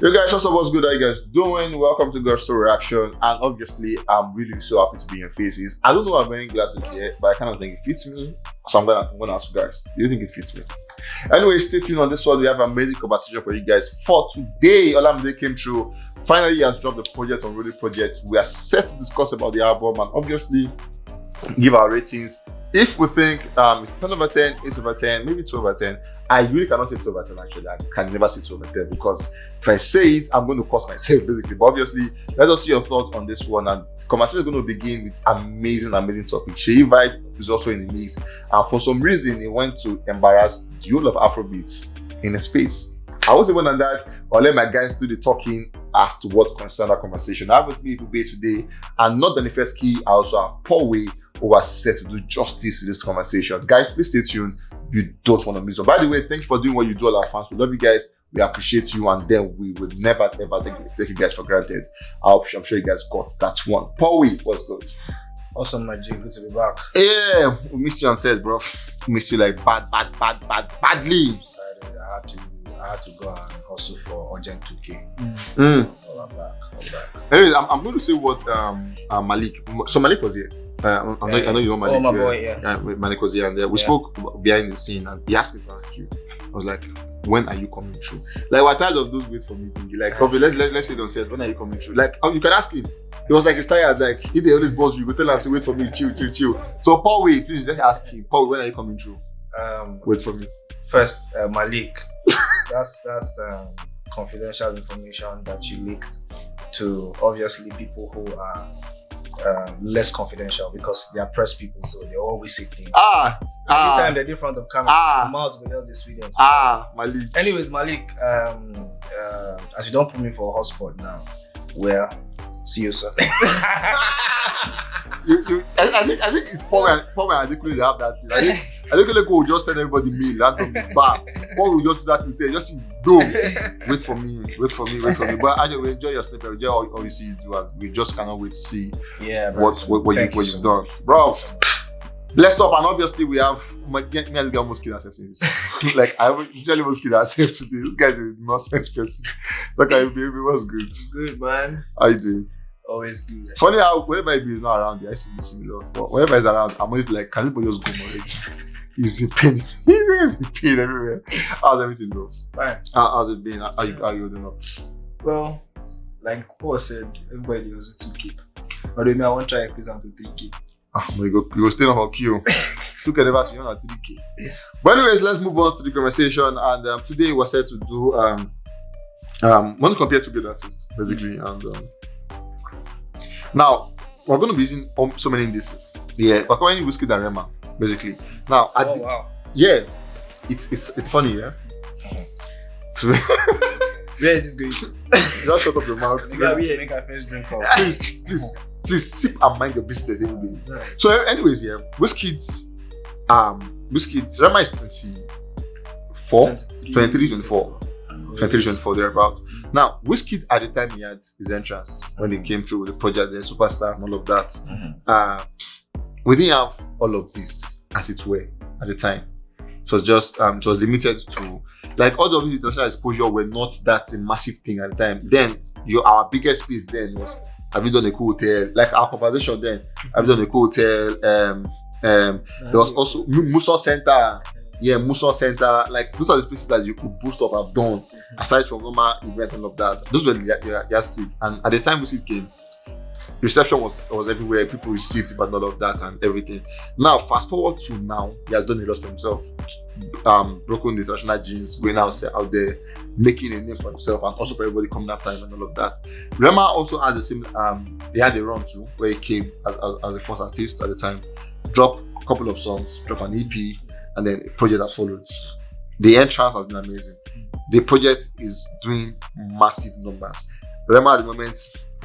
Yo guys, what's up? What's good? How you guys doing? Welcome to God's Story Reaction. And obviously, I'm really so happy to be in your faces. I don't know I'm wearing glasses yet, but I kind of think it fits me. So I'm gonna ask you guys, do you think it fits me? Anyway, stay tuned on this one. We have an amazing conversation for you guys for today. Olamide came through. Finally, he has dropped the project, Unruly project. We are set to discuss about the album and obviously give our ratings. If we think it's 10 over 10, 8 over 10, maybe 2 over 10, I really cannot say 2 over 10 actually. I can never say 2 over 10 because if I say it, I'm going to cost myself basically. But obviously, let us see your thoughts on this one. And the conversation is going to begin with amazing topic. Seyi Vibez is also in the mix. And for some reason, he went to embarrass the whole of Afrobeats in a space. I was even on that, I'll let my guys do the talking as to what concerns that conversation. I have with me today, and not the first key, I also have Paul Way, who was set to do justice to this conversation. Guys, please stay tuned. You don't want to miss it. By the way, thank you for doing what you do, all our fans. We love you guys. We appreciate you, and then we will never ever take you guys for granted. I'm sure you guys got that one. Paul Way, what's good? Awesome, my G. Good to be back. Yeah, we missed you on set, bro. We missed you like badly. I had to go and hustle for urgent 2K. All I'm back. Anyways, I'm going to say what Malik. So Malik was here. I know you know Malik. Oh, my boy, yeah. Malik was here, and we spoke behind the scene, and he asked me to ask you. I was like, when are you coming through? Like, we're tired of those wait for me thinking. Like, okay, let's say themselves, when are you coming through? Like, you can ask him. He was like, he's tired. Like, if they always boss you, go tell him, say, wait for me, chill. So, Paul Way, please, let's ask him. Paul, when are you coming through? Wait for me. First, Malik. That's confidential information that you leaked to obviously people who are less confidential because they are press people, so they always say things. Anytime they're in front of camera, the mouth will just Sweden. Malik. Anyways, Malik, as you don't put me for a hotspot now, well, see you soon. I think it's Paul and Adekunle have that thing. I think Adekunle will just send everybody mail randomly back. Paul will just do that and say, just no, wait for me. But anyway, enjoy your snippet, enjoy all you see you do, and we just cannot wait to see what you've done. Bro, bless up, and obviously we have me and this guy Wizkid accepting this. Like I usually Wizkid accept today. This guy is a nonsense person. Look at you, baby, what's good? Good, man. How you doing? Always good. Funny how whenever Ibi is not around, I used to miss him a lot. But whenever he's around, I'm always like, can anybody just go already? He's in pain. He's in pain everywhere. How's everything, bro? Fine. How's it been? How you holding up? Well, like Paul said, everybody was a 2K. But I want to try increase them to 3K. You go stay on queue. 2K never see you on 3K. But anyways, let's move on to the conversation. And today we're set to do want to compare two good artists, basically. And now we're going to be using so many indices. Yeah, we're combining Wizkid and Rema, basically. Now, wow. Yeah, it's funny, yeah. Where is this going to? Just shut up your mouth. You gotta make our first drink for. Please sip and mind your business, everybody. Right. So, anyways, yeah, Wizkid, Rema is 23, thereabout. Now, Wizkid at the time he had his entrance when he came through with the project, the superstar and all of that. We didn't have all of this as it were at the time. It was just it was limited to like all of these international exposure were not that a massive thing at the time. Then our biggest piece then was have you done a cool hotel? Like our conversation then, have you done a cool hotel? There was also Musa Center. Yeah, Musa Center. Like those are the places that you could boost up have done aside from normal event and all of that. Those were the yardstick. And at the time Wizkid came, reception was everywhere. People received it, but not all of that and everything. Now, fast forward to now, he has done a lot for himself. Broken the international genes, going out there, making a name for himself, and also for everybody coming after him and all of that. Rema also had the same. They had a run too, where he came as a first artist at the time, drop a couple of songs, drop an EP, and then a project has followed. The entrance has been amazing. The project is doing massive numbers. Rema at the moment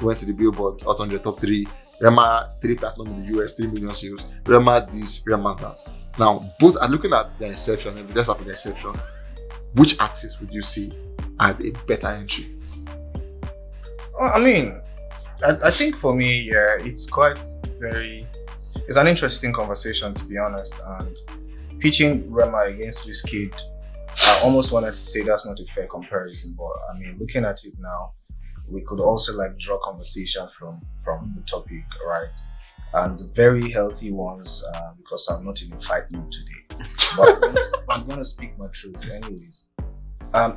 went to the Billboard Hot 100 top 3. Rema 3 platinum in the US, 3 million sales. Rema this, Rema that. Now, both are looking at the inception and just after the inception. Which artist would you say had a better entry? I mean, I think for me, yeah, it's an interesting conversation, to be honest. And pitching Rema against Wizkid, I almost wanted to say that's not a fair comparison, but I mean, looking at it now, we could also like draw conversation from the topic, right? And very healthy ones, because I'm not in a fight mood today. But I'm gonna speak my truth, anyways.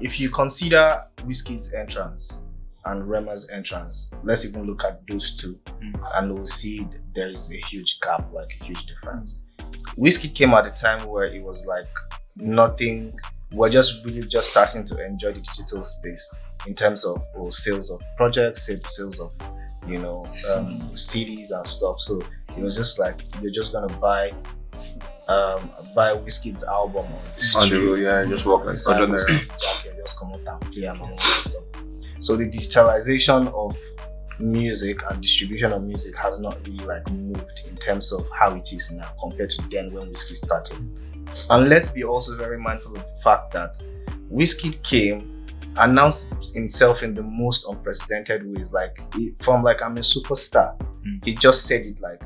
If you consider Wizkid's entrance and Rema's entrance, let's even look at those two, and we'll see there is a huge gap, like a huge difference. Wizkid came at a time where it was like nothing. We're just really just starting to enjoy the digital space in terms of sales of projects, sales of CDs and stuff. So it was just like you're just gonna buy Wizkid's album on the street. Just walk like jacket, just come out and play and all that stuff. So the digitalization of music and distribution of music has not really like moved in terms of how it is now compared to then when Wizkid started. And let's be also very mindful of the fact that Wizkid came, announced himself in the most unprecedented ways, like from like I'm a superstar. He just said it like,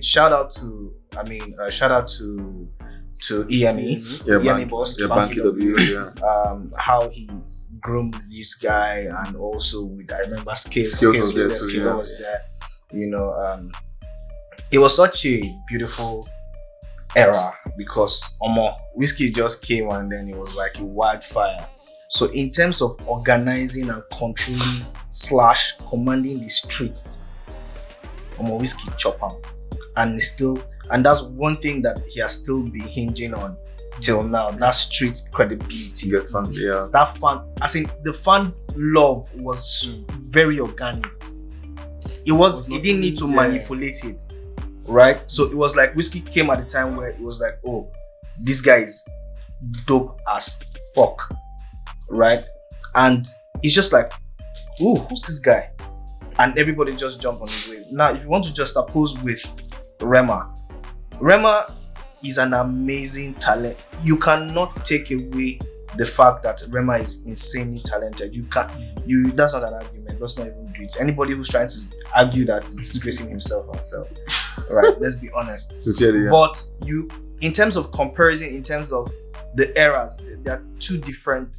shout out to EME, EME boss, Banky W, how he groomed this guy, and also with I remember Skills was there. It was such a beautiful era because Wizkid just came and then it was like a wildfire. So in terms of organizing and controlling / commanding the streets, Wizkid chop am, and that's one thing that he has still been hinging on till now. That street credibility. That the fan love was very organic. He didn't need to manipulate it, right? So it was like Wizkid came at a time where it was like, oh, this guy is dope as fuck, right? And it's just like, oh, who's this guy? And everybody just jump on his wave. Now, if you want to just oppose with Rema is an amazing talent. You cannot take away the fact that Rema is insanely talented. That's not an argument. Let's not even do it. Anybody who's trying to argue that is disgracing himself or herself. Right? Let's be honest. Sincerely, yeah. But in terms of comparison, in terms of the eras, they are two different.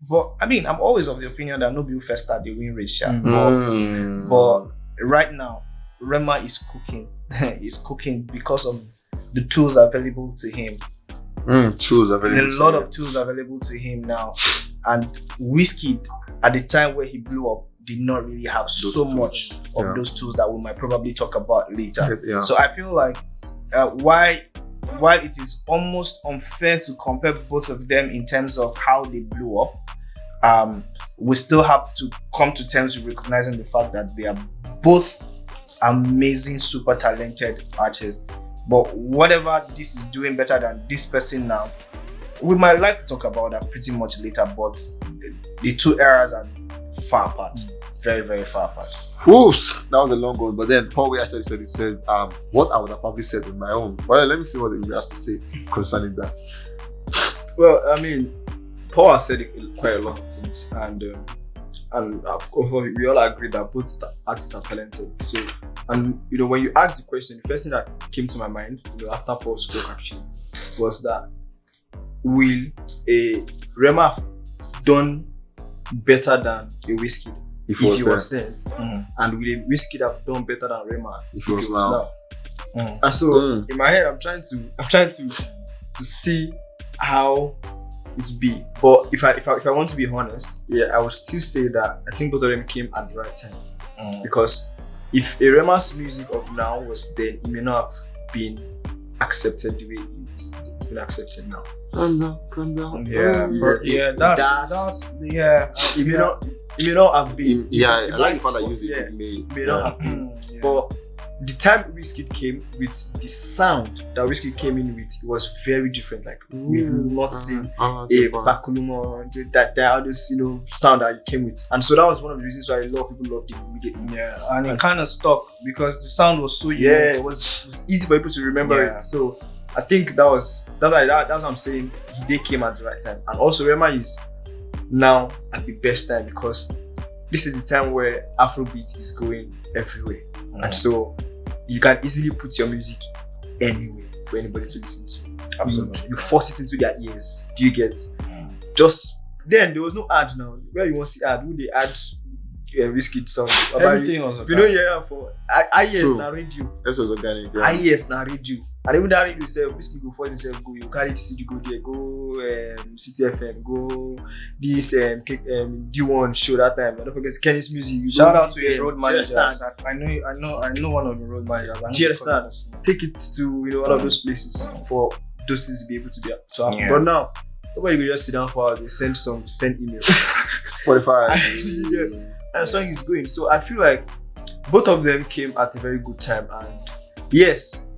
But I'm always of the opinion that nobody first start the win race. But right now, Rema is cooking. He's cooking because of the tools available to him. Tools available. A lot of tools available to him now. And Wizkid, at the time where he blew up, did not really have so much of those tools that we might probably talk about later. Yeah. So I feel like while it is almost unfair to compare both of them in terms of how they blew up, we still have to come to terms with recognizing the fact that they are both amazing, super talented artists. But whatever this is doing better than this person now, we might like to talk about that pretty much later. But the two eras are far apart, very, very far apart. Oops, that was a long one. But then Paul actually said, what I would have probably said in my own. Well, let me see what he has to say concerning that. Well, Paul has said quite a lot of things, and of course we all agree that both artists are talented. So, and when you ask the question, the first thing that came to my mind, after Paul spoke actually, was that will a Rema have done better than a Wizkid if he was there? And will a Wizkid have done better than Rema if he was now? And so in my head, I'm trying to see how it be. But if I want to be honest, I would still say that I think both of them came at the right time. Because if a Rema's music of now was then, it may not have been accepted the way it's been accepted now. Calm down. That's It may not have been. I like the fact that you use it. May not have been. But the time Wizkid came with the sound that Wizkid came in with, it was very different. Like we've not seen a Bakuluma, that this sound that he came with, and so that was one of the reasons why a lot of people loved it immediately. Yeah, and it kind of stuck because the sound was so unique. It was easy for people to remember it. So I think that's what I'm saying. They came at the right time, and also Rema is now at the best time because this is the time where Afrobeat is going everywhere, and so you can easily put your music anywhere for anybody to listen to. Absolutely. You force it into their ears. Do you get? just then there was no ad now. Where you want to see ad? Who they add Wizkid song? Everything was if you know hear am for IES na radio. That was organic. IES na radio. And even that radio itself, Wizkid go force himself go. You carry the CD go there, go City FM, go this D1 show that time. Don't forget Kenny's music. You Shout go out to his road managers. I know one of the road managers. Do you understand? Take it to one of those places for those things to be able to happen. Yeah. But now, nobody go just sit down for they send song, send email. Spotify. And the song is going. So I feel like both of them came at a very good time. And yes,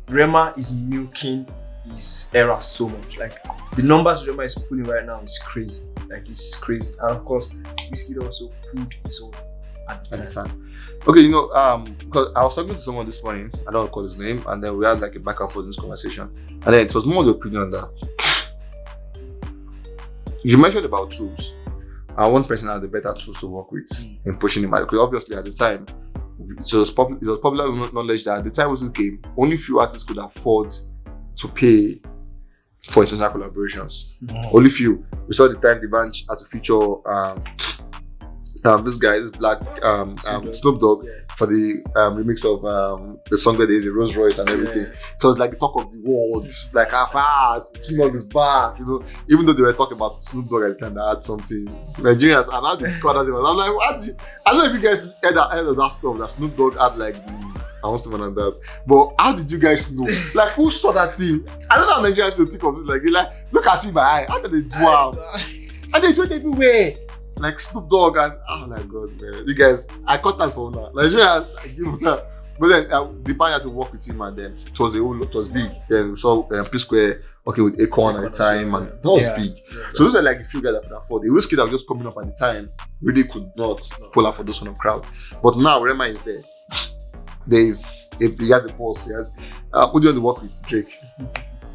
Rema is milking his era so much. Like the numbers Rema is pulling right now is crazy. Like it's crazy. And of course, Wizkid also pulled his own at the time. Okay, because I was talking to someone this morning, I don't recall his name, and then we had like a back and forth in this conversation. And then it was more the opinion that you mentioned about tools. And one person had the better tools to work with in pushing him out. Because obviously at the time, it was popular knowledge that at the time Wizkid came, only few artists could afford to pay for international collaborations. Only few. We saw the time the band had to feature this black Snoop Dogg for the remix of the song that is a Rolls Royce and everything. So it's like the talk of the world, like how fast Snoop Dogg is back, even though they were talking about Snoop Dogg at the time that had something. Nigerians and how they squad as it was. I'm like, I don't know if you guys heard of that stuff that Snoop Dogg had like I want someone on that. But how did you guys know? Like who saw that thing? I don't know how Nigerians should think of this. Like look at me by eye. How did they do it? And they went everywhere. Like Snoop Dogg and oh my god, man, you guys, I caught that for now. Nigerians, I give him that. But then the band had to work with him, and then it was big. Then we saw P Square working with Akon at the time, and that was big. So those are like a few guys that could afford. The Wizkid that was just coming up at the time really could not pull out for those kind of crowd. But now Rema is there. He has a pulse. Who do you want to work with?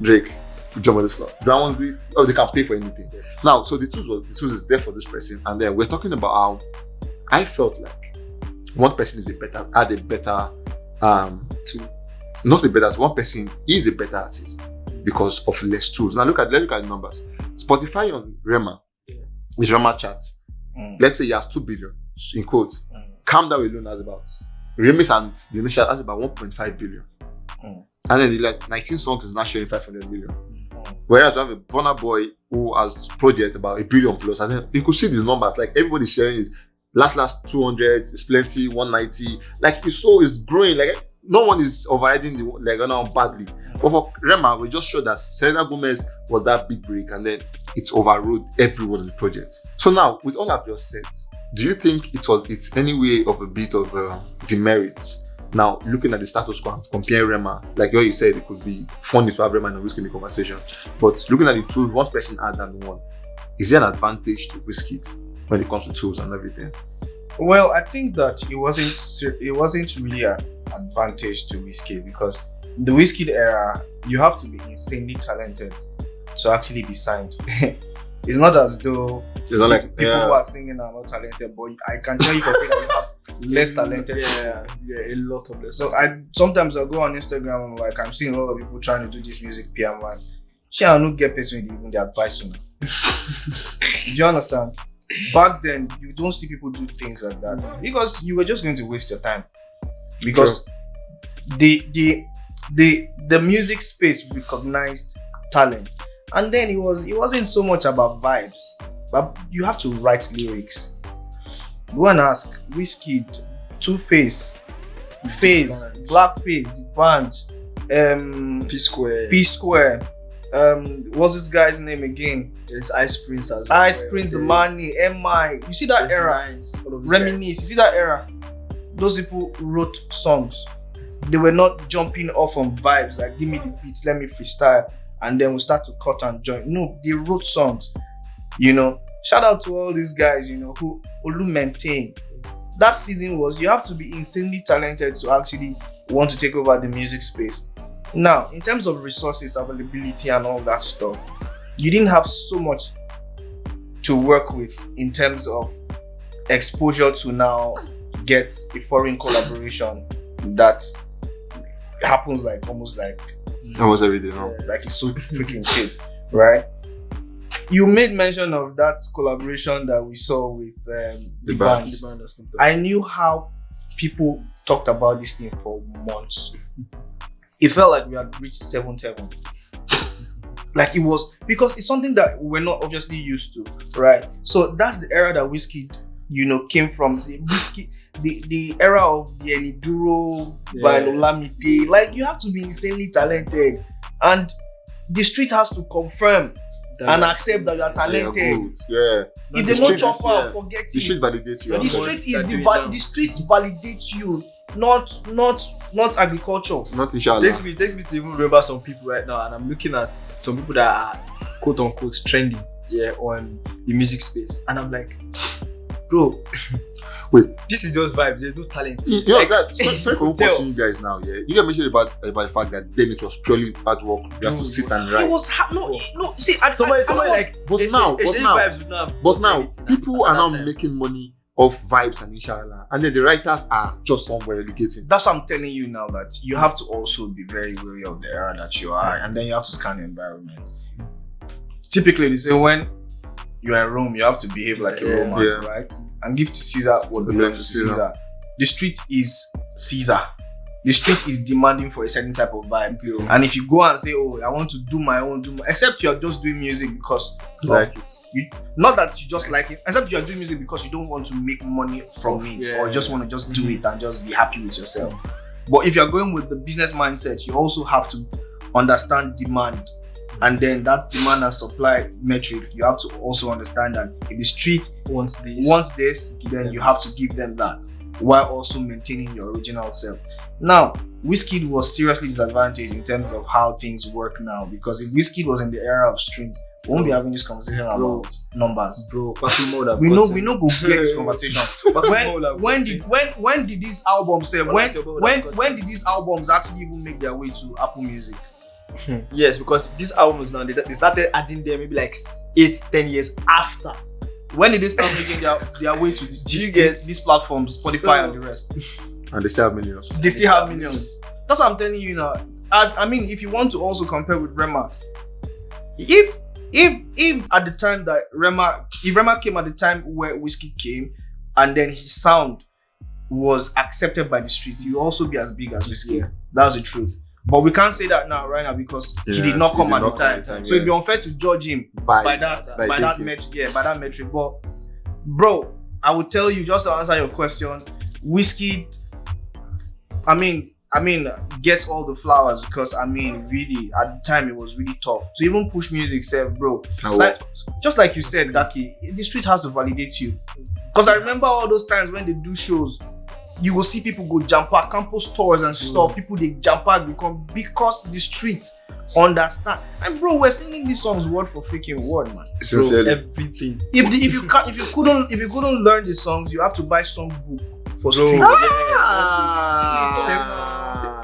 Drake. Jump on this floor. Do I want to do it? Oh, they can pay for anything. Yes. Now, so the tools is there for this person, and then we're talking about how I felt like one person had a better tool. Not a better. One person is a better artist because of less tools. Now let's look at the numbers. Spotify on Rema, his Rema chart. Let's say he has 2 billion in quotes. Calm Down alone has about Remix and the initial has about 1.5 billion. And then the 19 songs is now showing 500 million. Whereas we have a Burna Boy who has project about 1 billion plus, and then you could see these numbers. Like everybody's sharing it. Last 200 is plenty, 190. Like it's growing. Like no one is overriding the badly. But for Rema, we just showed that Selena Gomez was that big break, and then it's overrode everyone in the project. So now, with all I've just said, do you think it's any way of a bit of demerit? Now, looking at the status quo, compare Rema, like you said, it could be funny to have Rema and Wizkid in the conversation. But looking at the tools, one person had than one. Is there an advantage to Wizkid when it comes to tools and everything? Well, I think that it wasn't really an advantage to Wizkid, because in the Wizkid era, you have to be insanely talented to actually be signed. It's not as though it's not like people who are singing are not talented, but I can tell you that you have less talented. A lot of less. So sometimes I go on Instagram, like I'm seeing a lot of people trying to do this music PM, like I don't get person even the advice on. Do you understand? Back then, you don't see people do things like that because you were just going to waste your time. Because the music space recognized talent, and then it wasn't so much about vibes, but you have to write lyrics. Go and ask Wizkid, Two-Face, Face, Blackface, the band, P Square. What's this guy's name again? It's Ice Prince as well. Ice Prince, Money, MI. You see that era? Reminisce. You see that era? Those people wrote songs. They were not jumping off on vibes like give me the beats, let me freestyle, and then we start to cut and join. No, they wrote songs. Shout out to all these guys, who maintain. That season was you have to be insanely talented to actually want to take over the music space. Now, in terms of resources, availability, and all that stuff, you didn't have so much to work with in terms of exposure to now get a foreign collaboration that happens almost every day. Like it's so freaking cheap, right? You made mention of that collaboration that we saw with the band. I knew how people talked about this thing for months. It felt like we had reached seventh heaven. Like it was, because it's something that we're not obviously used to, right? So that's the era that Wizkid, came from. The era of the Eniduro by Olamide. Like, you have to be insanely talented, and the street has to confirm and accept that you are talented. Yeah. If they don't chop out, forget it. The street validates you. The street validates you, not agriculture. Not inshallah. Takes me to even remember some people right now, and I'm looking at some people that are quote unquote trending on the music space, and I'm like, bro, wait, this is just vibes. There's no talent. Sorry for pushing you guys now. Yeah, you get mentioned about the fact that then it was purely hard work. You have to sit and write. It was no. See, somebody like, but now people are now making money off vibes and inshallah, and then the writers are just somewhere relegating. That's what I'm telling you now, that you have to also be very wary of the era that you are, and then you have to scan the environment. Typically, they say when you're in Rome, you have to behave like a Roman, right? And give to Caesar what belongs to Caesar. The street is Caesar. The street is demanding for a certain type of vibe. And if you go and say, oh, I want to do my own, except you're just doing music because you like it. Not that you just like it, except you're doing music because you don't want to make money from it, or just want to just do it and just be happy with yourself. But if you're going with the business mindset, you also have to understand demand. And then that demand and supply metric, you have to also understand that if the street wants this, then you have to give them that, while also maintaining your original self. Now, Wizkid was seriously disadvantaged in terms of how things work now, because if Wizkid was in the era of streams, we won't be having this conversation about numbers. Bro, we know go get this conversation. But when did these albums when did these albums actually even make their way to Apple Music? Yes, because these albums now, they started adding them maybe like 8-10 years after. When did they start making their way to these platforms, Spotify and the rest? And they still have millions. They still have millions. That's what I'm telling you now. I mean, if you want to also compare with Rema, if at the time that Rema came at the time where Wizkid came, and then his sound was accepted by the streets, he will also be as big as Wizkid. Yeah. That's the truth. But we can't say that right now because he did not come at the time. So it'd be unfair to judge him by that metric. But bro, I would tell you, just to answer your question, Wizkid, I mean, gets all the flowers because really at the time it was really tough to even push music, bro. Just like you said, Daki, the street has to validate you. Because I remember all those times when they do shows, you will see people go jump at campus stores and stuff. People they jump at because the street understand. And bro, we're singing these songs word for freaking word, man. Sincerely. Everything. If you couldn't learn the songs, you have to buy song book for street.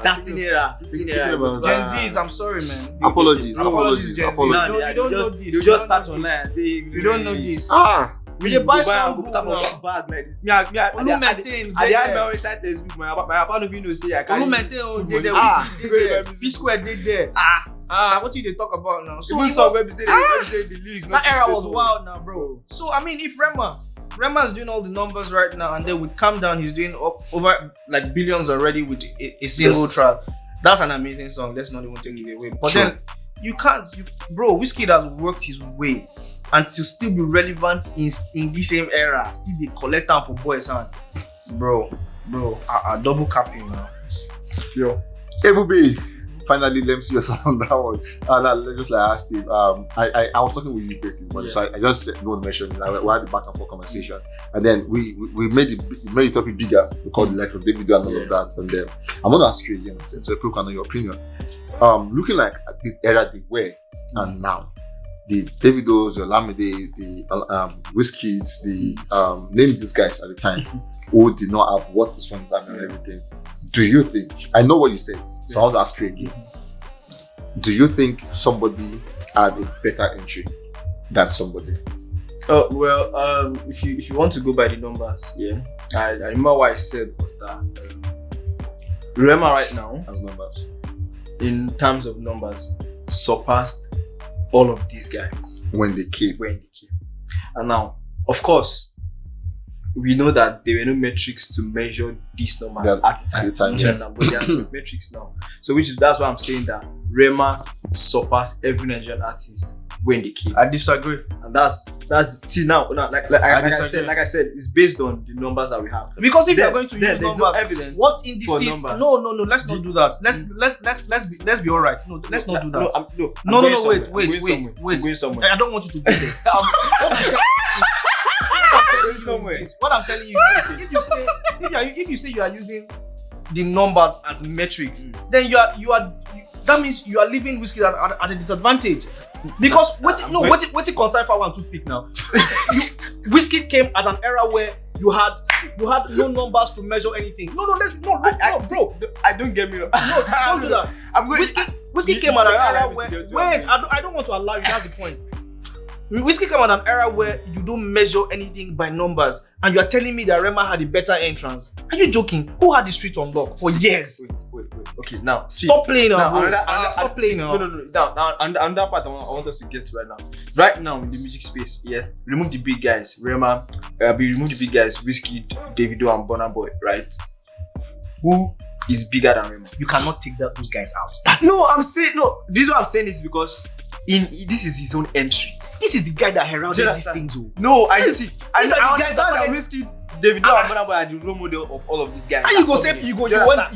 That's in era. Gen Z's, I'm sorry, man. Apologies, Gen Z. You don't know this. You just sat online and say you don't know this. We dey buy some book now. Bag like this. I dey my own site Facebook. My papa no fit know say I carry. Dey there. P-Square dey there. What you dey talk about now? So even song where we say the lyrics. That era was wild now, bro. So I mean, if Rema is doing all the numbers right now, and then with Calm Down, he's doing over like billions already with a single track. That's an amazing song. Let's not even take it away. But then you can't, bro. Wizkid has worked his way, and to still be relevant in the same era, still they collect them for boys and bro, I double capping now. Yo, Ebubi. Finally, let me see yourself on that one. And just like I asked him, I was talking with you quickly, so I just said, don't mention it. We had the back and forth conversation, and then we made the topic bigger. We called it like Davido and all of that. And then I'm gonna ask you again, so people can know your opinion. Looking like at the era they were and now, the Davidos, the Olamide, the Wizkids, the name these guys at the time who did not have what this one and everything. Do you think, I know what you said, so I want to ask you again. Do you think somebody had a better entry than somebody? Oh, well, if you want to go by the numbers, I remember what I said was that Rema right now, as numbers, in terms of numbers, surpassed all of these guys when they came. And now, of course, we know that there were no metrics to measure these numbers at the time. But there are no metrics now. So that's why I'm saying that Rema surpassed every Nigerian artist when they came. I disagree. And that's see now like I said, it's based on the numbers that we have. Because if you're going to use there's numbers, no evidence. what indices? No, let's not do that. Let's be all right. No, let's not do that. Wait. I'm going somewhere. I don't want you to go there. What I'm telling you is this: if you say you are using the numbers as metrics, then you are that means you are leaving Wizkid at a disadvantage. Because what's it concern for one toothpick now? Wizkid came at an era where you had no numbers to measure anything. Bro. I don't get me wrong. No, don't do that. Wizkid came at an era where I don't want to allow you. That's the point. Wizkid came at an era where you don't measure anything by numbers, and you are telling me that Rema had a better entrance. Are you joking? Who had the street on lock for years? Wait. Okay, now see. Stop playing now. Stop playing now. No. Now, and that part I want us to get to right now. Right now in the music space, remove the big guys, Rema. Remove the big guys, Wizkid, Davido, and Burna Boy. Right? Who is bigger than Rema? You cannot take those guys out. This is what I'm saying is because this is his own entry. This is the guy that heralded these things. No, I see. I understand that Wizkid, Davido, and Burna Boy are the role model of all of these guys. And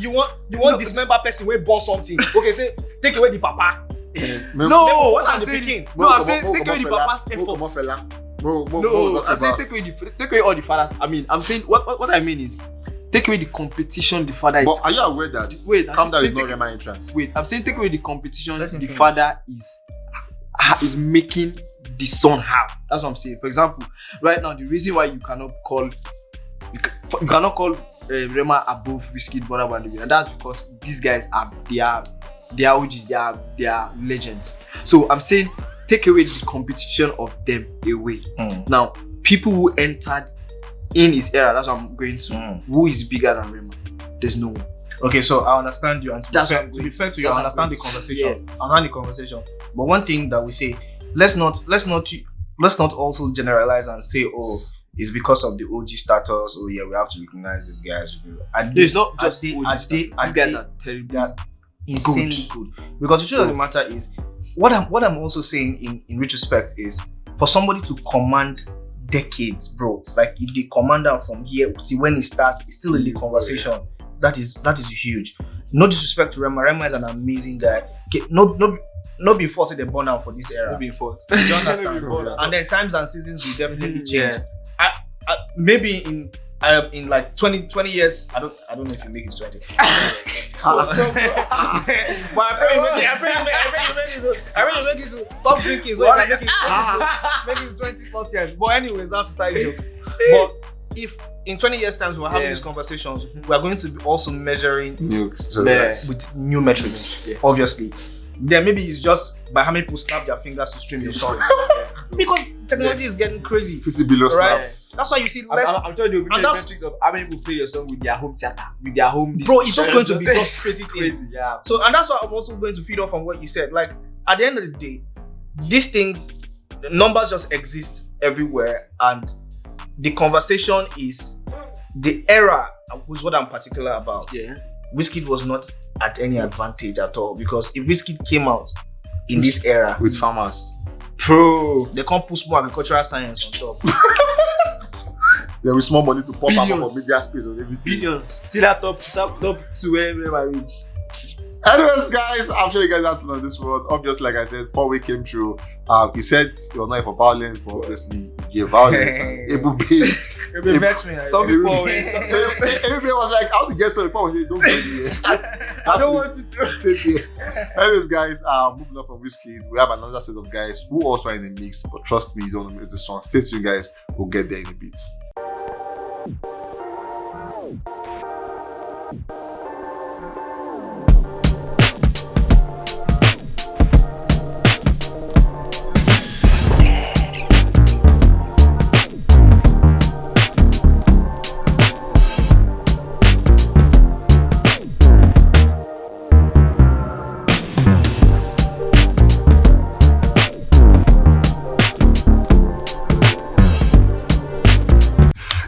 you want dismember person where born something. Okay, say take away the papa. No, what I'm saying. Take away the papa's effort. No, I'm saying take away all the fathers. I mean, I'm saying what I mean is take away the competition the father is. But are you aware that Calm Down is not Rema entrance? Wait, I'm saying take away the competition the father is making the son have. That's what I'm saying. For example, right now the reason why you cannot call Rema above Wizkid, Burna Boy, and that's because these guys are OGs, they are legends. So I'm saying take away the competition of them away. Now people who entered in his era, that's what I'm going to. Who is bigger than Rema? There's no one. Okay, so I understand you, and to be fair to you, I understand the conversation. I understand the conversation. But one thing that we say, let's not also generalize and say, oh, it's because of the OG status. Oh yeah, we have to recognize these guys. It's not just OG. These guys are terrible. They are insanely good. Because the truth of the matter is, what I'm also saying in retrospect is, for somebody to command decades, bro, like if they command them from here till when it starts, it's still in the conversation. That is huge. No disrespect to Rema. Rema is an amazing guy. Okay, not be forced they burn out for this era. Not being forced. You understand? And then times and seasons will definitely change. I maybe in like 20 years, I don't know if you make it 20. But I really make it to stop drinking so I can make it 20 plus years. But anyways, that's a side joke. But if in 20 years times we're having these conversations, we are going to be also measuring with new metrics, obviously. Then maybe it's just by how many people snap their fingers to stream your song. Because technology is getting crazy. 50 billion snaps. That's why you see less. I'm sure they'll be metrics of how many people play your song with their home theater, with their home. Bro, it's just going to be just crazy things. Crazy, yeah. So, and that's why I'm also going to feed off on what you said. Like, at the end of the day, these things, the numbers just exist everywhere, and the conversation is the era, was what I'm particular about. Yeah. Wizkid was not at any advantage at all, because if Wizkid came out in this era with farmers, bro, they can't put more agricultural science on top. There is small money to pop up for media space or everything. Billions. See that top to where I reach. Anyways, guys, I'm sure you guys have fun on this one. Obviously, like I said, Paul Way came through. He said you're not for violence, but obviously you gave violence. It will vex me. Some people everybody was like, how to get so Paul was don't get me. I don't want to. Anyways, guys, moving on from Wizkid, we have another set of guys who also are in the mix, but trust me, you don't want to miss this one. Stay tuned, guys. We'll get there in a bit.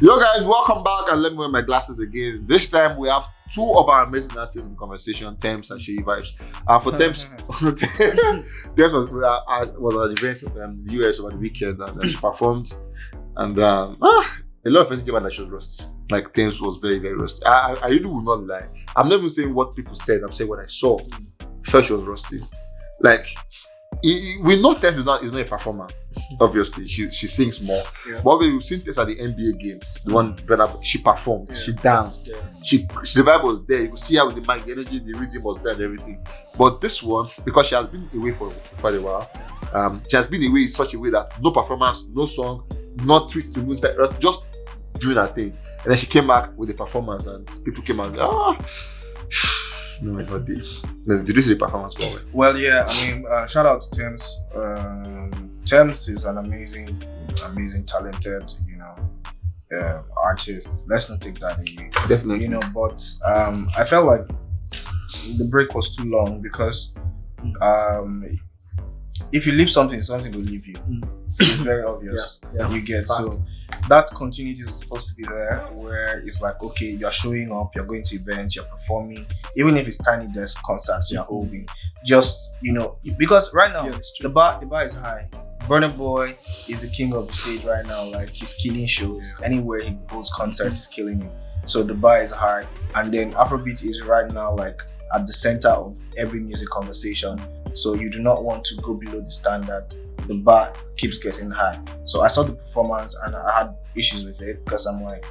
Yo guys, welcome back and let me wear my glasses again. This time we have two of our amazing artists in conversation, TEMS and Seyi Vibez. For TEMS, TEMS was at an event in the US over the weekend and she performed. And a lot of friends came out that she was rusty. Like TEMS was very, very rusty. I really will not lie. I'm not even saying what people said, I'm saying what I saw. I felt she was rusty. Like, we know TEMS is not a performer. Obviously, she sings more. Yeah. But we've seen this at the NBA games. The one where she performed, she danced, the vibe was there. You could see her with the mic, the energy, the rhythm was there and everything. But this one, because she has been away for quite a while, she has been away in such a way that no performance, no song, no tweet to moon, just doing her thing. And then she came back with the performance, and people came out. No, it's not this. Did you see the performance? Well, yeah. I mean, shout out to TEMS. TEMS is an amazing, talented, artist. Let's not take that away. Definitely. But I felt like the break was too long because if you leave something will leave you. It's very obvious. You get fact. So that continuity is supposed to be there, where it's like, okay, you're showing up, you're going to events, you're performing, even if it's tiny desk concerts you're holding. Just because right now the bar is high. Burna Boy is the king of the stage right now. Like, he's killing shows. Anywhere he holds concerts, he's killing it. So the bar is high, and then Afrobeat is right now like at the center of every music conversation. So you do not want to go below the standard. The bar keeps getting high. So I saw the performance and I had issues with it because I'm like,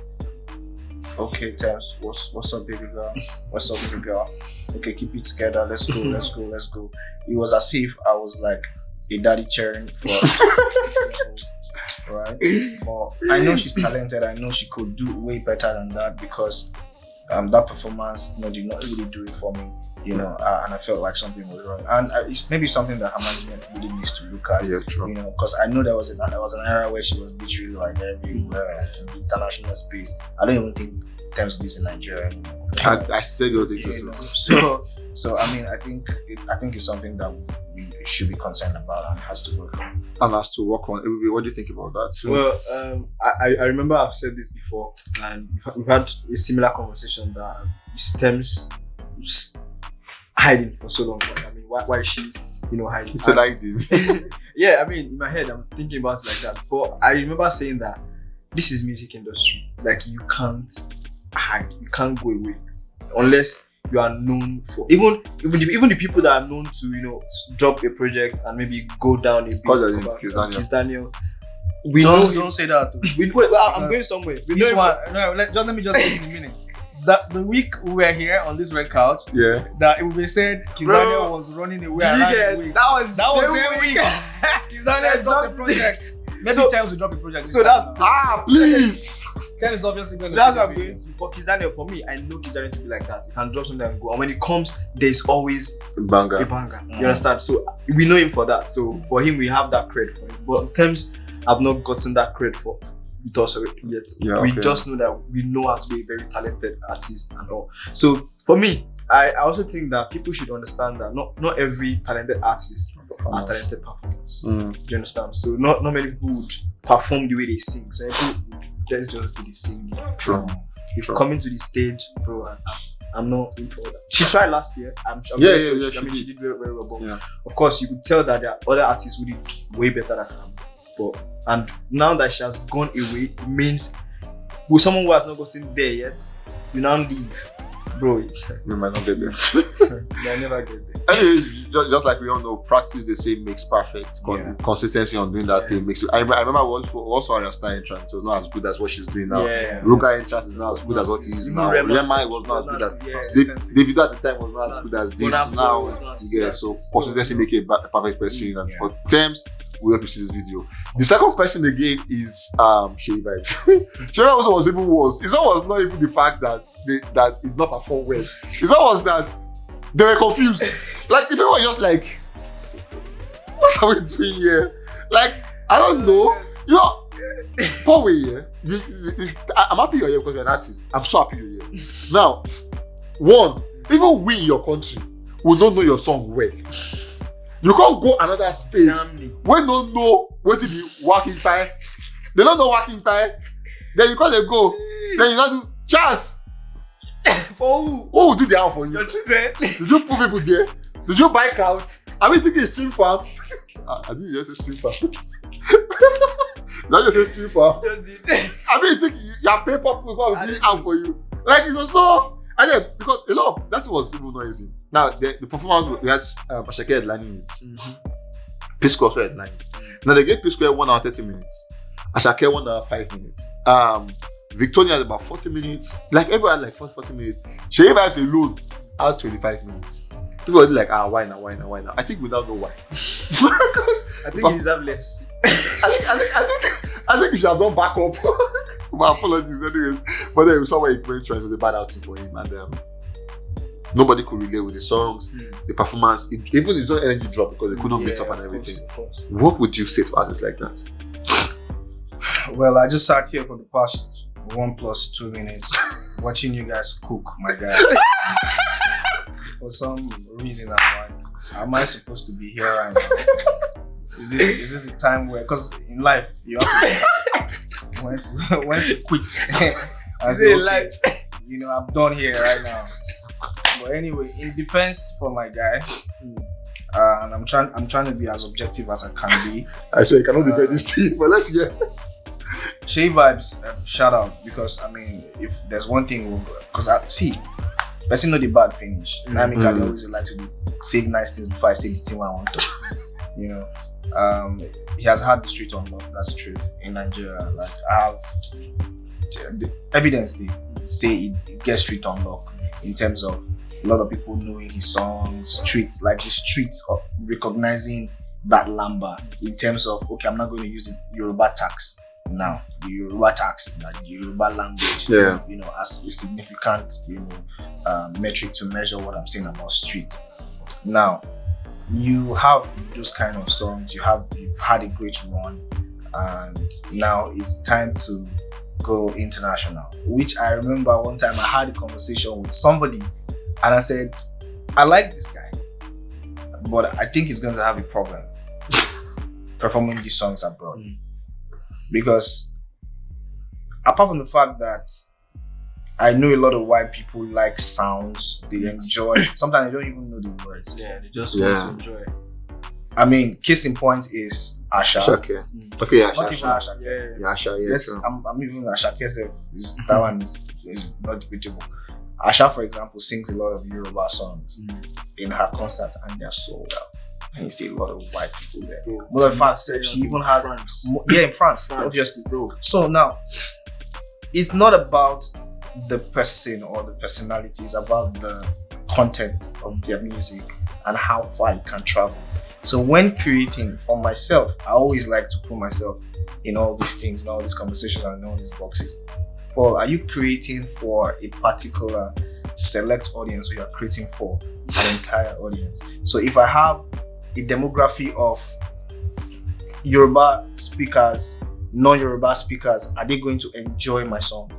okay, TEMS, what's up, baby girl? What's up, baby girl? Okay, keep it together. Let's go. It was as if I was like a daddy cheering for right? But I know she's talented. I know she could do way better than that because that performance did not really do it for me. And I felt like something was wrong, and it's maybe something that her management really needs to look at. Yeah, true. Because I know there was an era where she was literally like everywhere, like in the international space. I don't even think TEMS lives in Nigeria anymore. I still don't think so. I mean, I think it's something that we should be concerned about and has to work on. What do you think about that? Well, I remember I've said this before, and we've had a similar conversation that TEMS hiding for so long. I mean, why is she, hiding? You said I did. Yeah, I mean, in my head, I'm thinking about it like that. But I remember saying that this is music industry. Like, you can't hide, you can't go away unless you are known for even the people that are known to drop a project and maybe go down a bit. Kiss Daniel. We don't say that. I'm going somewhere. Let me just say in a minute. That the week we were here on this red couch, that it would be said Kiss Daniel was running away around the week. That was the week. Kiss Daniel dropped the project. Maybe TEMS will drop a project. So that's please. TEMS is obviously going to. So that's what I'm going to. For Kiss Daniel, for me, I know Kiss Daniel to be like that. He can drop something and go. And when it comes, there's always a banger. You understand? So we know him for that. So for him, we have that credit for him. But TEMS have not gotten that credit for with us yet. We just know that we know how to be a very talented artist and all. So for me, I also think that people should understand that not every talented artist are talented performers. Do you understand? So not many people would perform the way they sing. So people would just do the singing. True. Coming to the stage, bro, I'm not in for that. She tried last year. I'm sure she did very, very well. But of course, you could tell that there are other artists who did way better than her. And now that she has gone away, it means with someone who has not gotten there yet, you now leave, bro. We might not get there. They'll never get there. Anyways, just like we all know, practice they say makes perfect. Consistency on doing that thing makes it. I remember also our star entrance was not as good as what she's doing now. Ruka entrance is not as good as what he is now. Rema was not as good as Davido at the time was not as good as this now. So consistency make a perfect person. And for TEMS, we hope you see this video. The second question again is Seyi Vibez. Seyi also was even worse. It was not even the fact that it did not perform well. It was that they were confused. Like, the people were just like, what are we doing here? Like, I don't know. Poor way here. I'm happy you're here because you're an artist. I'm so happy you're here. Now, one, even we in your country will not know your song well. You can't go another space. We don't know what it be working time. They don't know working time. Then you call they go. Then you not do chance. For who? Who will do the house for you? Your children. Did you put people there? Did you buy crowd? Are we thinking stream farm? I didn't just say stream farm. Not just say stream farm. Just did. I mean, you think you are paying people who will do out for you. Like it's also, and then because a lot of that was even noisy. Now the performance we had Ashake headlining it. Pisco also headlined. Now they gave Pisco 1 hour 30 minutes. Ashake 1 hour 5 minutes. Victoria had about 40 minutes. Like everyone had like 40 minutes. Seyi Vibez alone had 25 minutes. People were like, why now? I think we now know why. Because I think he deserves less. I think you should have done backup. My apologies, anyways. But then we saw where he went through. It was a bad outing for him, and nobody could relate with the songs, the performance, even his own energy dropped because they couldn't meet up and everything. Of course. What would you say to artists like that? Well, I just sat here for the past 1 + 2 minutes watching you guys cook, my guy. For some reason, I'm like, am I supposed to be here right now? Is this a time where, because in life you have to when to quit and say, okay, you know, I'm done here right now. But anyway, in defense for my guy, and I'm trying to be as objective as I can be. I swear you cannot defend this team, but let's hear. Seyi Vibez, shout out, because I mean, if there's one thing, because I see, person know the bad finish. I mean, I always like to say nice things before I say the thing I want to. You know, he has had the street on lock. That's the truth in Nigeria. Like I have the evidence. They say it gets street on lock in terms of a lot of people knowing his songs, streets, like the streets of recognizing that lamba in terms of, okay, I'm not going to use the Yoruba tax now, the Yoruba tax, like the Yoruba language, you know, as a significant, you know, metric to measure what I'm saying about street. Now, you have those kind of songs, you've had a great run, and now it's time to go international. Which I remember one time I had a conversation with somebody, and I said, I like this guy, but I think he's going to have a problem performing these songs abroad. Because apart from the fact that I know a lot of white people like sounds, they enjoy, sometimes they don't even know the words. Yeah, they just want to enjoy. I mean, case in point is Asha. Okay, yeah, Not even Asha. Yeah, Asha, yeah. Yes, I'm even Asha Kesef. That one is not debatable. Asha, for example, sings a lot of Yoruba songs in her concerts, and they're sold out. And you see a lot of white people there. But in fact, she even has in France, obviously. So now, it's not about the person or the personality, it's about the content of their music and how far it can travel. So when creating for myself, I always like to put myself in all these things, in all these conversations, and in all these boxes. Paul, are you creating for a particular select audience, or you're creating for an entire audience? So if I have a demography of Yoruba speakers, non-Yoruba speakers, are they going to enjoy my song?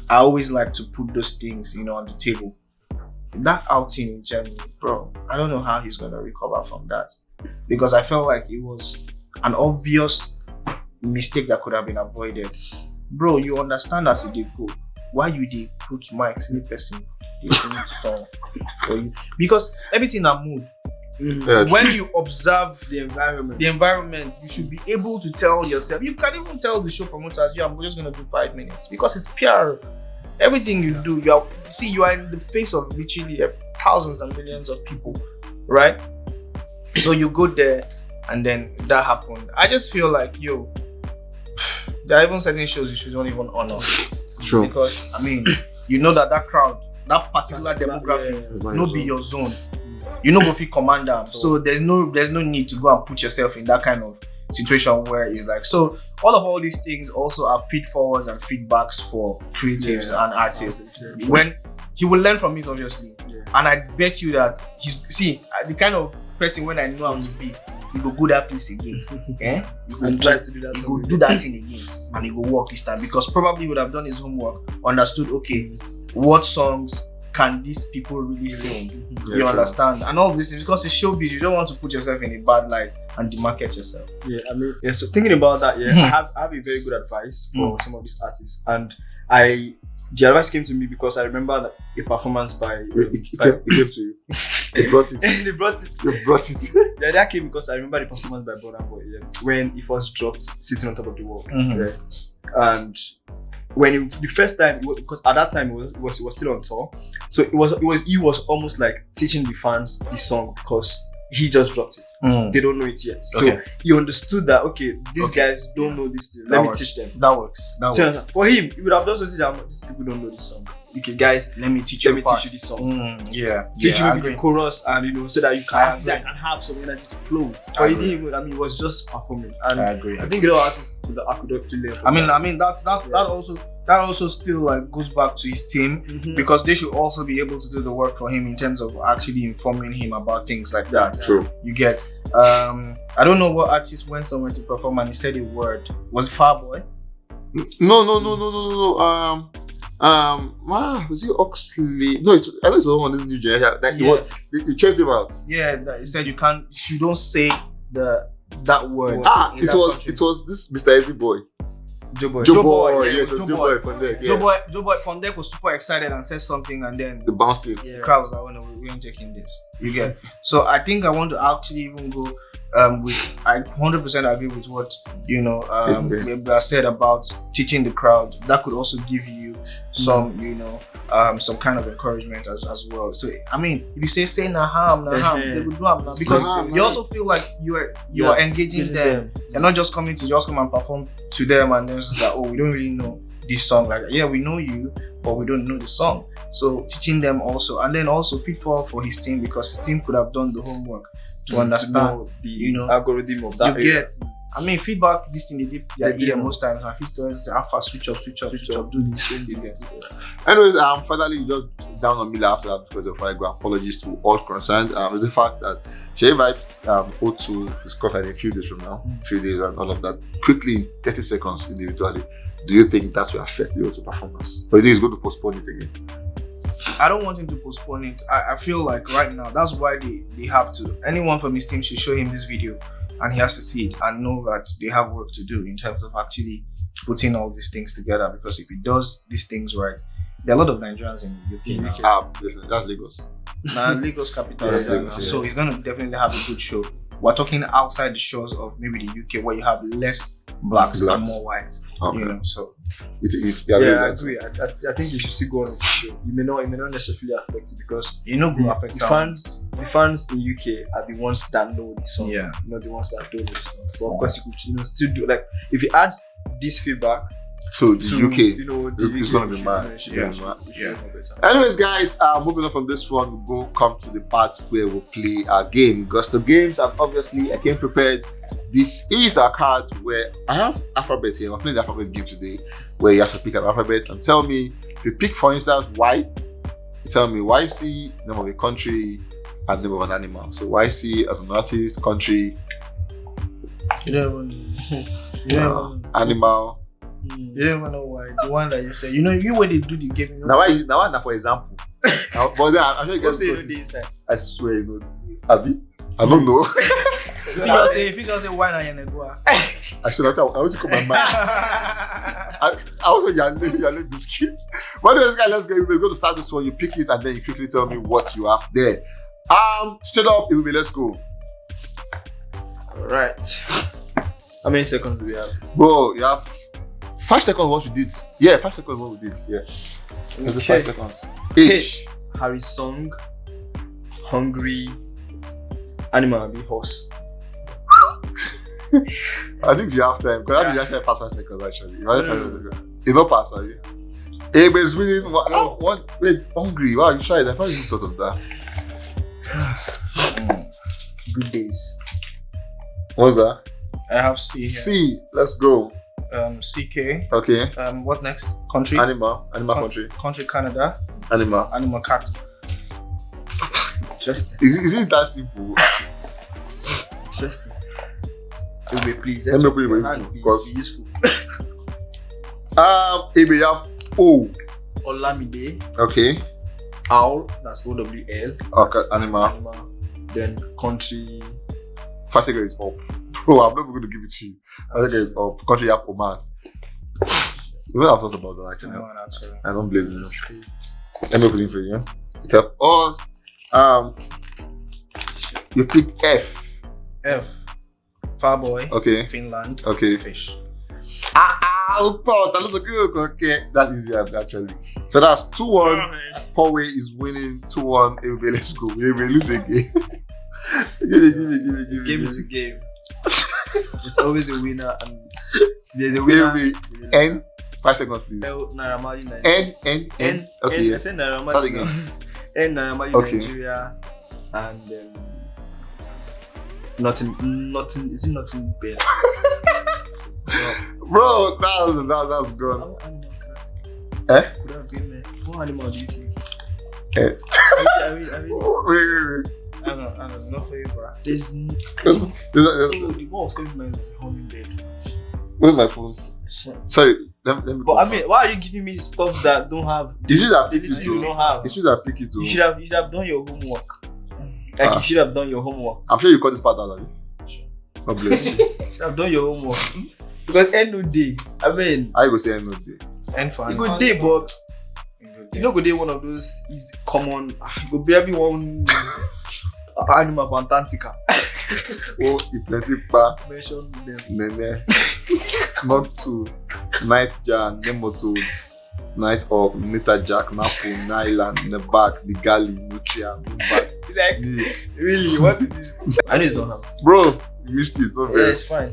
I always like to put those things, you know, on the table. That outing in Germany, bro, I don't know how he's going to recover from that, because I felt like it was an obvious mistake that could have been avoided. Bro, you understand as you go, why you did put mics in person, they sing song for you, because everything are mood. When you observe the environment, you should be able to tell yourself. You can even tell the show promoters, I'm just gonna do 5 minutes, because it's PR. Everything you do, you are in the face of literally thousands and millions of people, right? So you go there, and then that happened. I just feel like, there are even certain shows you shouldn't even honor. True. Because I mean, you know that crowd, that particular demographic, no be your zone. You know, go fit command them. So there's no need to go and put yourself in that kind of situation where it's like, so all these things also are feed forwards and feedbacks for creatives and artists. When he will learn from it, obviously. And I bet you that he's the kind of person, when I know how to be, he go go that place again. He go try to do that. He go do that thing again, and he go work this time, because probably he would have done his homework, understood, okay, what songs can these people really sing? Yeah, You true. understand? And all this is because it's showbiz. You don't want to put yourself in a bad light and demarket yourself. Yeah, I mean, yeah. So thinking about that, yeah, I have a very good advice for some of these artists, and the advice came to me because I remember that a performance by It came to you. They brought it. they brought it. They brought it. Yeah, that came because I remember the performance by Burna Boy, yeah, when he first dropped "Sitting on Top of the World," Mhm. yeah. And when the first time, because at that time he was still on tour, so he was almost like teaching the fans the song because he just dropped it. They don't know it yet, so Okay. he understood that these guys don't know this thing. Let me teach them. That works. So, for him, he would have done something that these people don't know this song. Okay, guys, Let me teach you. teach you this song. Yeah. Teach I you agree. the chorus, and so that you I can agree. and have some energy to flow with. I But he agree. didn't even. I mean, he was just performing, and I agree. I think a lot of artists could actually learn from that. I mean that also still like goes back to his team because they should also be able to do the work for him in terms of actually informing him about things like that. True. You get. I don't know what artist went somewhere to perform and he said a word. Was it Fireboy? No. Was it Oxley? No, I think it's the one on this new generation. That you chased him out. Yeah, that he said you don't say that word. in It that was country. this Mr. Easy Boy. Joe Boy. Joe Boy, yeah, yeah, it it was was Joe Joe Boy from there. Joe Yeah. Boy Pondek was super excited and said something, and then The bounce team. Yeah. the crowd was like, "Oh no, we ain't taking this." You get. So I think I want to actually even go with. I 100% agree with what Wibez said about teaching the crowd. That could also give you some some kind of encouragement as well. So I mean, if you say naham, they would do ham now because Naham, you nah. also feel like you are engaging them. You're not just coming to just come and perform to them and then it's just like, oh, we don't really know this song. Like, yeah, we know you, but we don't know the song. So teaching them also, and then also feed for his team because his team could have done the homework to understand the algorithm of that. you area. get. I mean, feedback. This thing they did their ear most times. And feedback say, "Alpha, switch up, do this." You get. Anyways, finally, just down on Miller after that because of I go apologies to all concerned. Is the fact that Seyi Vibez O2 is caught like a few days from now, few days and all of that. Quickly, 30 seconds individually. Do you think that will affect the O2 performance? Or do you think he's going to postpone it again? I don't want him to postpone it. I feel like right now, that's why they have to. Anyone from his team should show him this video and he has to see it and know that they have work to do in terms of actually putting all these things together. Because if he does these things right, there are a lot of Nigerians in the UK now. Listen, that's Lagos. Now, Lagos capital. Yeah, is there Lagos, now. yeah. So he's going to definitely have a good show. We're talking outside the shores of maybe the UK where you have less blacks. And more whites. Okay. So I agree. I think you should still go on with the show. You may not necessarily affect it because the fans in UK are the ones that know the song. Yeah. Not the ones that don't know the song. But of course you could still do like if he adds this feedback to the to UK. It's UK, gonna be it mad. should Yeah. be more better. Anyways, guys, moving on from this one, we'll come to the part where we'll play our game. Gusto games, and obviously I came prepared. This is our card where I have alphabets here. We're playing the alphabet game today, where you have to pick an alphabet and tell me. If you pick, for instance, Y, you tell me YC, name of a country, and name of an animal. So YC as an artist, country, animal. You don't even know why. The one that you say, you when they do the game, Now, for example. But then I'm sure you guys Say got no it. inside. I swear, Abi? I don't know. if you just say why not Yanegua. I should have. I want to call my mind. I also Yale biscuit. But anyways, guys, let's go. We're going to start this one. You pick it and then you quickly tell me what you have there. Straight up, it will be. Let's go, Alright. How many seconds do we have? bro. You have 5 seconds. What we did? Yeah, 5 seconds. What we did? Yeah. There's 5 seconds. H. Harry Song, Hungry, Animal, be horse. I think you have time because that's the past 5 seconds actually. You have 5 seconds. You know, pass, are you? Hey, but it's meaning what? Wait, hungry. Wow, you tried. I probably even thought of that. Good days. What's that? I have C here. C. Let's go. CK. Okay. What next? Country. Animal country. Country Canada. Animal Cat. Interesting. Is it that simple? Interesting. Ebe, please. Let me put it with Hand you, be because- useful. Ebe, you have O. Olamide, Okay. Owl, that's OWL. Okay, animal. Then country. 5 seconds is up. Bro, I'm not even going to give it to you. 5 seconds is up. Country, you have Oman. You know, I've thought about that actually. I don't blame you. Let me open it for you. Tell us. You pick F. Farboy. Okay. Finland. Okay. Fish. That's a good. Okay, that's easy actually. So that's 2-1. Poway is winning 2-1. Everybody, let's go. We lose a game. Give me. Game is a game. It's always a winner, and there's a winner. N. 5 seconds, please. N. Okay. I said Naira Start again. N Naira Okay. Nigeria, and nothing. Is it nothing better? Bro, that's good. Could have been there. What animal do you think? I mean, Wait. I don't know, not for you, bro. The one was coming to mind was the hummingbird. Where's my phone? Sorry, let me. But I mean, why are you giving me stuff that don't have? You should have picked You it don't too. have. You should have picked it too. You should have done your homework. Like you should have done your homework. I'm sure you cut this part out, Abi. God bless you. You should have done your homework. Because end of day, I mean, I go say end of day. N for you go day, but you know, go day one of those is common. You go be one animal for Antarctica. Oh, you plenty pa. Mention them. Nene. Not two. Night Jan, Nemotoads, Night Hawk, Nita Jack, Napo, Nyland, Nebat, the Galley, Nutria, Nubat. Like, Neat. really, what is this? I know it's not happening. Bro, you missed it, not Yeah, very. it's fine.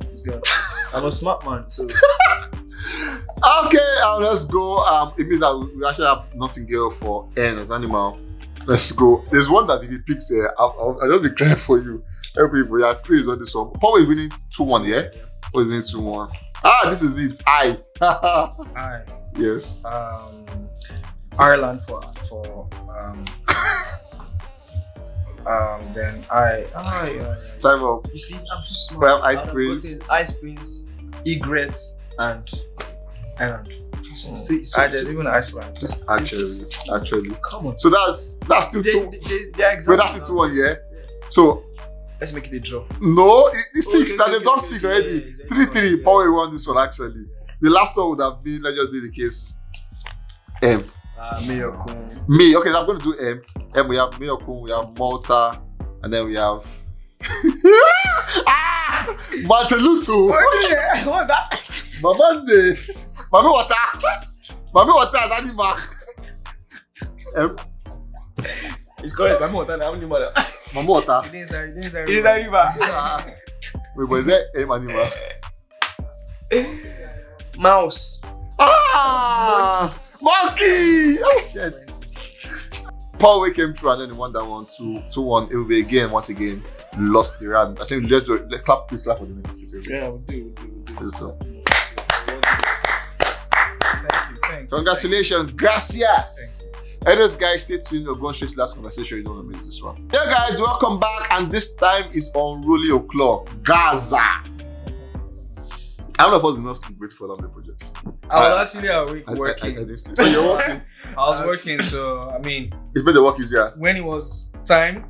It's gone. I'm a smart man, so. Okay, let's go. It means that we actually have Nottingham for N as animal. Let's go. There's one that if he picks here, I'll just be crying for you. Everybody for your praise on this one. Paul is winning 2-1, yeah? Paul is winning 2-1. This is it. I. Yes. Ireland for then Time up. You see, I'm too smart. We have Ice Prince. Ice Prince, Egrets, and Ireland. there's even Iceland. Actually. Come on. So that's still two. They're But that's still 2-1, yeah? So let's make it a draw. no, it's 6. Okay, Now they've done 6 already. 3-3. Paul won this one actually. The last one would have been, let's just do the case. Miyokun. Me, okay, so I'm going to do M. We have Miyokun, we have Malta, and then we have Manteluto. What's that? Mamande. Mami water as animal. M. It's correct. I'm not Mami water. Mami water. It is a river. Wait, but is that M animal? Mouse. Monkey! Oh shit. Paul Way came through and then he won that one 2-1. It will be again, once again, lost the round. I think let's clap for the name. Yeah, we'll do. Let's do. Thank you. Congratulations, gracias. Anyways, guys, stay tuned. We're going straight to the last conversation. You don't want to miss this one. Yeah, guys, welcome back. And this time is Unruly o'clock. Gaza. I don't know if I was enough sleep wait for the project. I was actually awake working. I didn't sleep. Oh, you're working. I was working, so I mean, It's made the work easier. when it was time,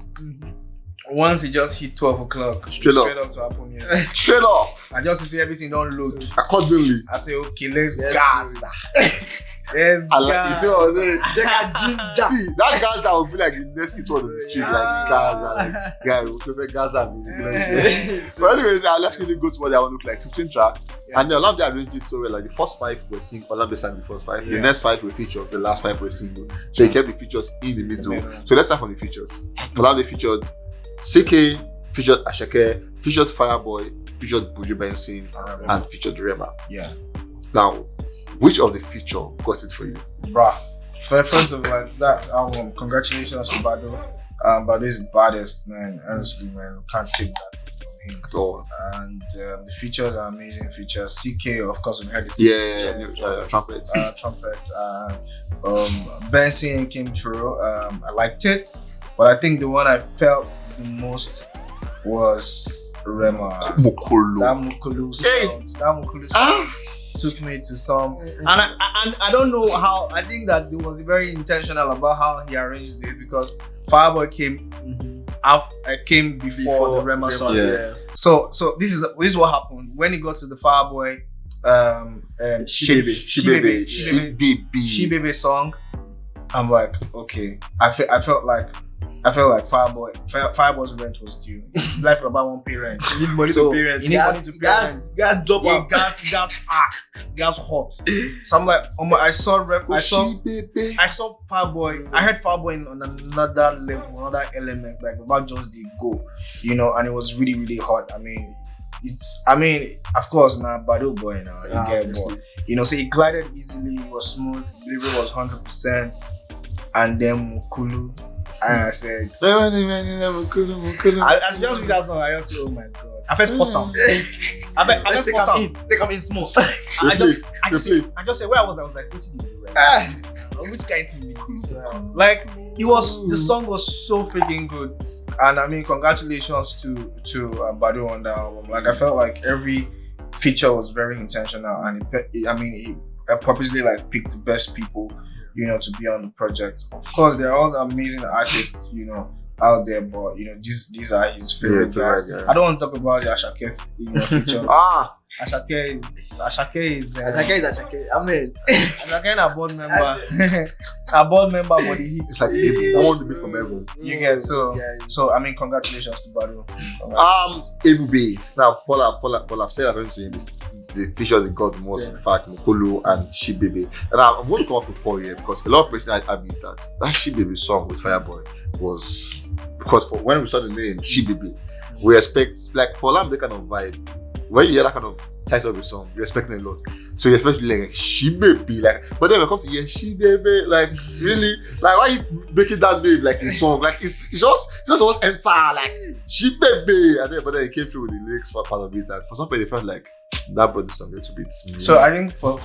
once it just hit 12 o'clock, Straight up. to Apple News. Straight up. I just see everything don't load. Accordingly. I say, okay, let's Yes, Gaza. Let's I like, you see what I'm saying? Ginger. See, that Gaza will be like the next hit one on the street, like Gaza. Like, guy, we prefer Gaza. But anyways, I'll actually go to what I want to look like 15 track. Yeah. And the Olamide arranged it so well. Like the first 5 were single, Olamide sang the first 5. The Yeah. next 5 were featured, the last 5 were single. So he kept the features in the middle. middle. So let's start from the features. Olamide featured CK, featured Ashake, featured Fireboy, featured Buju Benson, and featured Rema. Yeah. Now, which of the feature got it for you? Bruh. First of all, that album, congratulations to Bado. Bado is the baddest, man. Honestly, man, can't take that from him. At all? And the features are amazing features. CK, of course, we heard the Trumpet. trumpet. Benson came through. I liked it, but I think the one I felt the most was Rema. Mokolo. That Mukulu sound. That Mukulu sound. took me to some, and I don't know how. I think that it was very intentional about how he arranged it because Fireboy came before the Rema song. Yeah. So this is what happened when he got to the Fireboy She Baby song. I'm like, okay. I felt like Fireboy's rent was due. Like about one parent. You need money to pay rent. You need money to pay rent. Gas hot. So I'm like, I saw Fireboy. I heard Fireboy on another level, another element, like about just the go, and it was really, really hot. I mean, of course, now Bado boy now, you get boy. So he glided easily, it was smooth, delivery was 100%, and then Mukulu. And I said, as just with that song, I just said, oh my god. I first pause sound. I just take him in small. I just said, where I was like, what did you do right? Which kind of thing is this? Like, the song was so freaking good. And I mean, congratulations to Bado on that album. Like, I felt like every feature was very intentional, and he purposely like picked the best people, to be on the project. Of course, there are also amazing artists, out there, but these are his favorite guys. I don't want to talk about the Ashake feature. Ashake is Ashake. I mean, Ashake is a board member. A board member for the hit. It's like I want to be from heaven. You get so I mean, congratulations to Bado. Ebube. Now, Paul, I've said according to him, the features he got the most, in fact, Mukulu and She Baby. And I'm going to come up with Paul here because a lot of person admit that She Baby song with Fireboy was because for when we saw the name She Baby, we expect like for Lam, the kind of vibe. When you hear that kind of title of the song, you're expecting a lot. So you expect like She Baby, like, but then when it comes to hear She Baby, like really, like why you breaking that name like in song, like it's just almost enter like She Baby, and then but then it came through with the lyrics for part of it, and for some people they felt like that brought the song a little bit. So I think for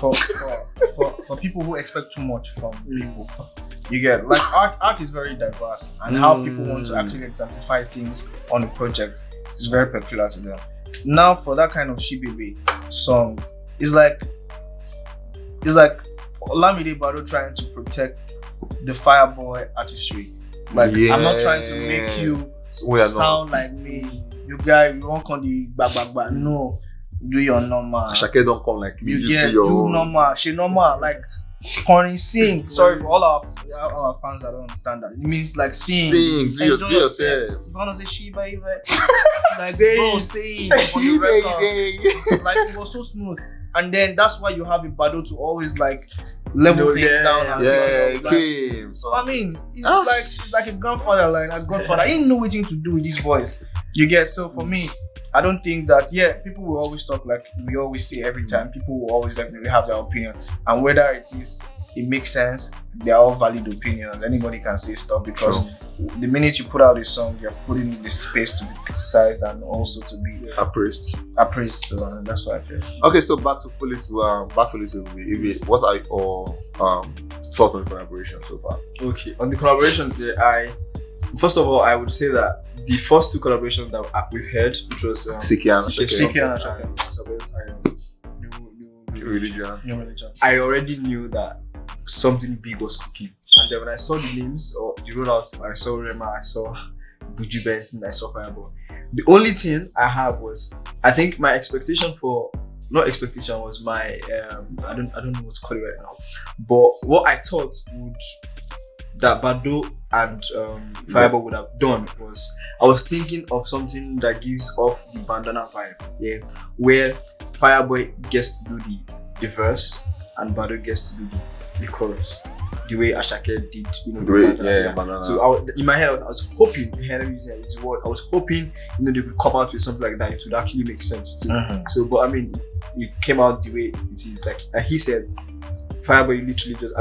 people who expect too much from people, you get like art is very diverse, and how people want to actually exemplify things on a project is very peculiar to them. Now for that kind of She Baby song, it's like Olamide Bado trying to protect the Fireboy artistry. Like I'm not trying to make you sound like me. You guys, you won't call the ba. No, do your normal. Ashake don't come like me. You get do normal. She normal like. Honey, sing. Sorry for all our fans that don't understand that. It means like sing. Do yourself. If you wanna say She Baby, like say on the record. Like it was so smooth. And then that's why you have a Bado to always like level things down and so I mean it's like a grandfather, like a godfather. He knew what to do with these boys. You get so for me. I don't think that, people will always talk like we always say every time. People will always definitely have their opinion. And whether it makes sense, they are all valid opinions. Anybody can say stuff because the minute you put out a song, you're putting the space to be criticized and also to be appraised. So that's what I feel. Okay, so back fully to what are your thoughts on the collaboration so far? Okay, on the collaboration, first of all, I would say that the first two collaborations that we've heard, which was Seyi and New Religion. I already knew that something big was cooking. And then when I saw the names or the rollouts, I saw Rema, I saw Vibez, I saw Fireball. The only thing I have was, I think my expectation was my I don't know what to call it right now. But what I thought that Bado and Fireball would have done was, I was thinking of something that gives off the bandana vibe, where Fireboy gets to do the verse and Bado gets to do the chorus, the way Ashake did, bandana. So in my head, I was hoping, I was hoping, they could come out with something like that. It would actually make sense too. So, but I mean, it came out the way it is. Like he said, Fireboy literally just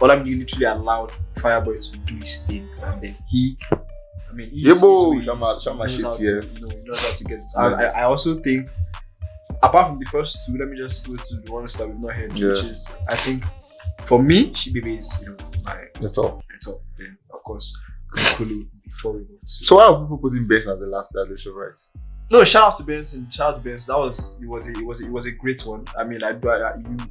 Olamide literally allowed Fireboy to do his thing, and then he knows how to get it. I also think, apart from the first two, let me just go to the ones that we've not heard, which is, I think, for me, She Baby is, the top. Then, of course, Kulu before we move to. So why are people putting Bass as the last that they should write? No, shout out to Benson. Shout out to Benson. It was a great one. I mean,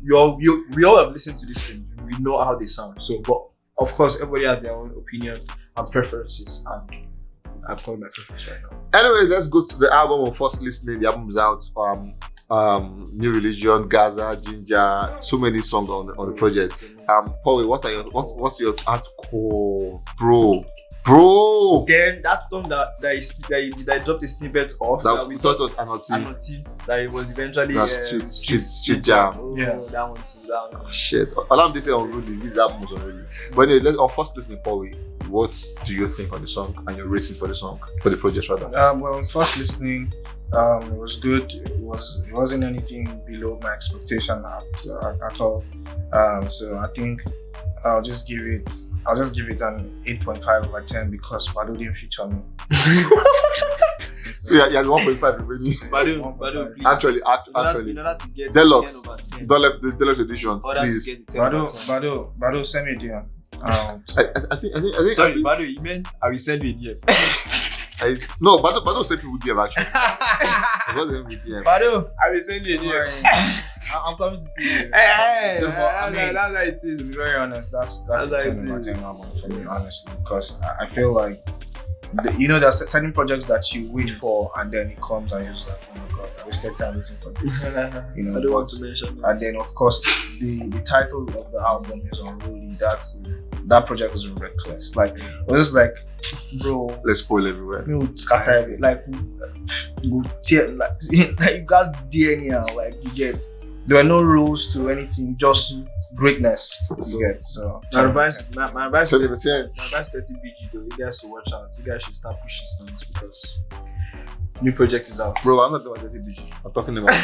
we all have listened to this thing. We know how they sound. So, but of course, everybody has their own opinion and preferences, and I'm calling my preference right now. Anyway, let's go to the album of first listening. The album's out. New Religion, Gaza, Ginger, so many songs on the project. Paul, what's your hardcore, bro? Then that song that dropped a snippet of that we thought was Anoti. That it was eventually Street Jam. Oh, Yeah. that one too. That one. Oh, shit. Alarm they say Unruly. Really, that was Unruly. But anyway, on first listening, Paul, what do you think of the song and your rating for the song, for the project rather? Well, first listening, it was good. It wasn't anything below my expectation at all. So I think I'll just give it an 8.5 over 10 because Badu didn't feature me. So yeah, 1.5 remaining. Badu, please. Actually, in order to get Deluxe, 10 over 10. the Deluxe edition, Order please. to get the 10 over 10. Badu, send me there. I think. Sorry, Badu, you meant I will send you a DM. No, Badu said people DM actually. I got them with DM. Badu, I will send you a DM. I'm coming to see you. Hey, So, I mean, that's how it To be is. very honest, that's That's a how it 10 over is. 10 album for me, honestly, because I feel like there's certain projects that you wait for and then it comes and you're just like, oh my god, I wasted time waiting for this. I don't want to mention that. And then of course the title of the album is Unruly. That project was reckless. Like it was just like, bro, Let's spoil everywhere. we would scatter everything. Like we would tear like you guys DNA, like you get. There were no rules to anything, just greatness. You get so. My advice, my advice, So the 10. my advice 30 BG though. You guys should watch out. You guys should start pushing songs because new project is out. Bro, I'm not talking about 30 BG. I'm talking about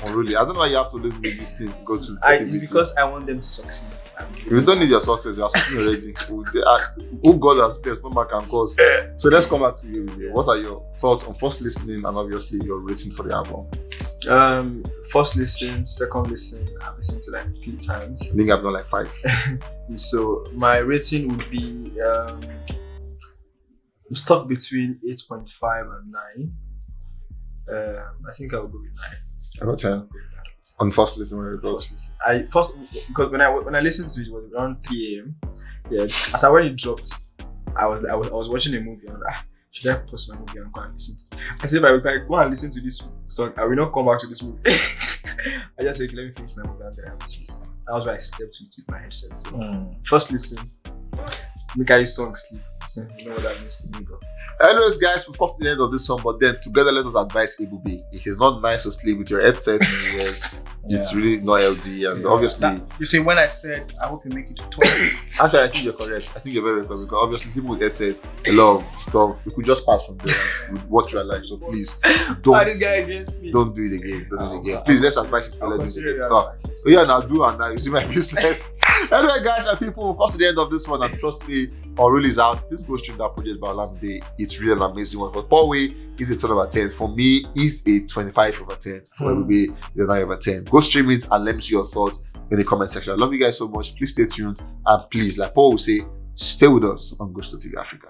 Unruly. I don't know why you have to always make this thing go to 30 It's BG. because I want them to succeed. You don't need your success, you are succeeding already. Who God has blessed, no man can cause. So let's come back to you. What are your thoughts on first listening and obviously your rating for the album? First listen, second listen, I've listened to like 3 times. I think I've done like 5. So my rating would be I'm stuck between 8.5 and 9. I think I'll go with 9. I got 10. On first listening, what are your thoughts? First listen. Because when I listened to it, it was around 3 a.m. Yeah, as when it dropped, I was watching a movie and I was like, should I pause my movie and go and listen to it? I said, if I go and listen to this song, I will not come back to this movie. I just said, let me finish my movie and then I will listen. That was why I slept with my headset. So first listen, make a song sleep. So you know what that means to me, bro. Anyways, guys, we've come to the end of this one, but then together let us advise Ebube. It is not nice to sleep with your headset in your ears. It's really not healthy, and obviously, You see, when I said I hope you make it to 12. actually, I think you're correct. I think you're very correct because obviously, people with headsets, a lot of stuff, we could just pass from there with what you are like. So please, Why this guy against me? don't do it again. Don't do it again. Please, let's advise you to I'll let consider it your again. advice. So yeah, now do and now you see my views left. Anyway, guys and people, we've come to the end of this one, and trust me, Unruly is out. Please go stream that project by Olamide. It's really an amazing one. For Paul Way, is a 10 over 10. For me, is a 25 over 10. For Ebube, it's a 9 over 10. Go stream it and let me see your thoughts in the comment section. I love you guys so much. Please stay tuned, and please, like Paul will say, stay with us on Gusto TV Africa.